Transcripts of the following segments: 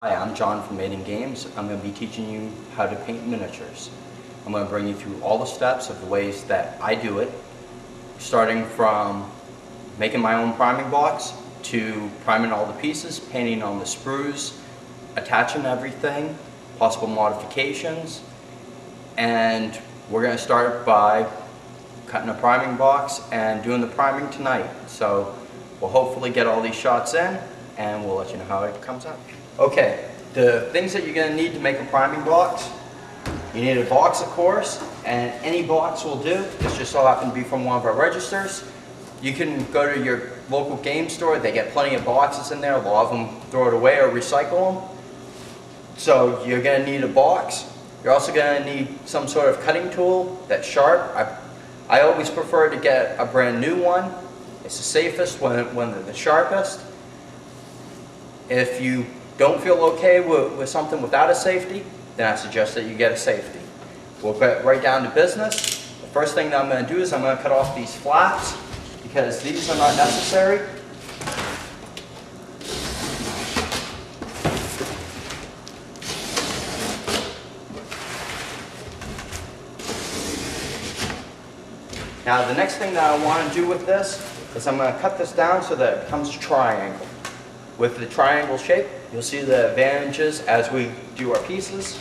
Hi, I'm John from Made in Games. I'm going to be teaching you how to paint miniatures. I'm going to bring you through all the steps of the ways that I do it, starting from making my own priming box to priming all the pieces, painting on the sprues, attaching everything, possible modifications, and we're going to start by cutting a priming box and doing the priming tonight. So we'll hopefully get all these shots in and we'll let you know how it comes out. Okay, the things that you're going to need to make a priming box. You need a box, of course, and any box will do. This just so happens to be from one of our registers. You can go to your local game store. They get plenty of boxes in there. A lot of them throw it away or recycle them. So you're going to need a box. You're also going to need some sort of cutting tool that's sharp. I always prefer to get a brand new one. It's the safest when they're the sharpest. If you don't feel okay with something without a safety, then I suggest that you get a safety. We'll get right down to business. The first thing that I'm going to do is I'm going to cut off these flaps because these are not necessary. Now the next thing that I want to do with this is I'm going to cut this down so that it becomes a triangle. With the triangle shape, you'll see the advantages as we do our pieces.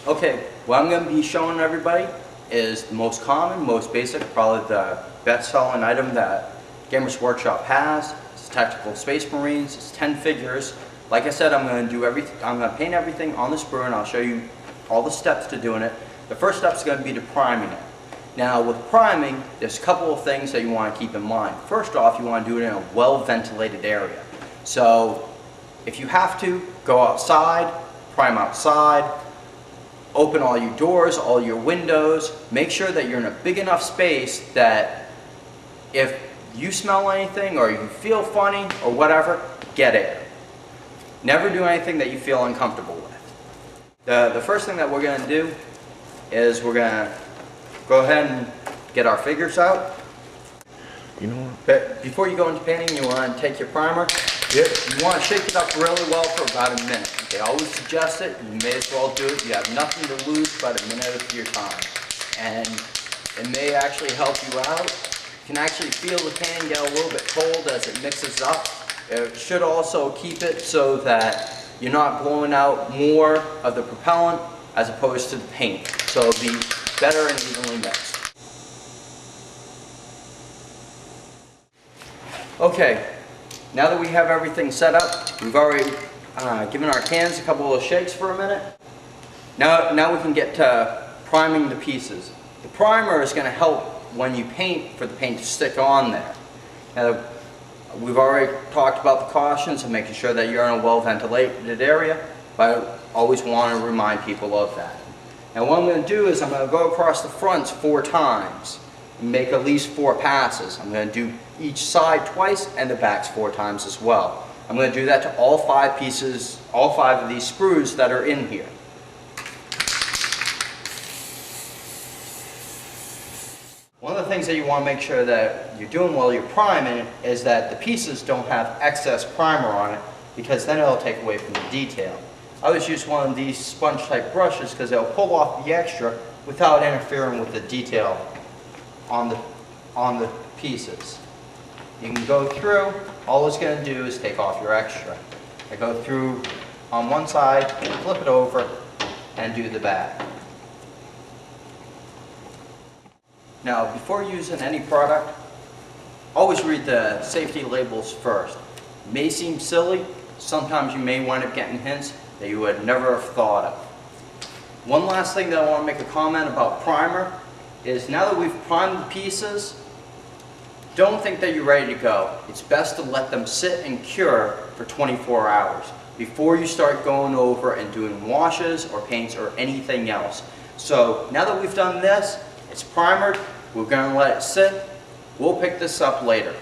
Okay, what I'm going to be showing everybody is the most common, most basic, probably the best-selling item that Gamers Workshop has. It's Tactical Space Marines. It's 10 figures. Like I said, I'm going to paint everything on the sprue, and I'll show you all the steps to doing it. The first step is going to be to priming it. Now, with priming, there's a couple of things that you want to keep in mind. First off, you want to do it in a well-ventilated area. So if you have to, go outside, prime outside, open all your doors, all your windows, make sure that you're in a big enough space that if you smell anything or you feel funny or whatever, get air. Never do anything that you feel uncomfortable with. The first thing that we're going to do is we're going to go ahead and get our figures out. You know what? But before you go into painting, you want to take your primer. You want to shake it up really well for about a minute. They always suggest it. You may as well do it. You have nothing to lose but a minute of your time. And it may actually help you out. You can actually feel the pan get a little bit cold as it mixes up. It should also keep it so that you're not blowing out more of the propellant as opposed to the paint. So it'll be better and evenly mixed. Okay. Now that we have everything set up, we've already given our cans a couple of shakes for a minute. Now we can get to priming the pieces. The primer is going to help when you paint for the paint to stick on there. Now, we've already talked about the cautions of making sure that you're in a well-ventilated area, but I always want to remind people of that. Now what I'm going to do is I'm going to go across the fronts 4 times. Make at least 4 passes. I'm going to do each side twice and the backs 4 times as well. I'm going to do that to all 5 pieces, all 5 of these sprues that are in here. One of the things that you want to make sure that you're doing while you're priming is that the pieces don't have excess primer on it, because then it'll take away from the detail. I always use one of these sponge type brushes because they'll pull off the extra without interfering with the detail on the pieces. You can go through, all it's going to do is take off your extra. I go through on one side, flip it over, and do the back. Now, before using any product, always read the safety labels first. It may seem silly, sometimes you may wind up getting hints that you would never have thought of. One last thing that I want to make a comment about primer is now that we've primed the pieces, don't think that you're ready to go. It's best to let them sit and cure for 24 hours before you start going over and doing washes or paints or anything else. So now that we've done this, it's primered, we're going to let it sit. We'll pick this up later.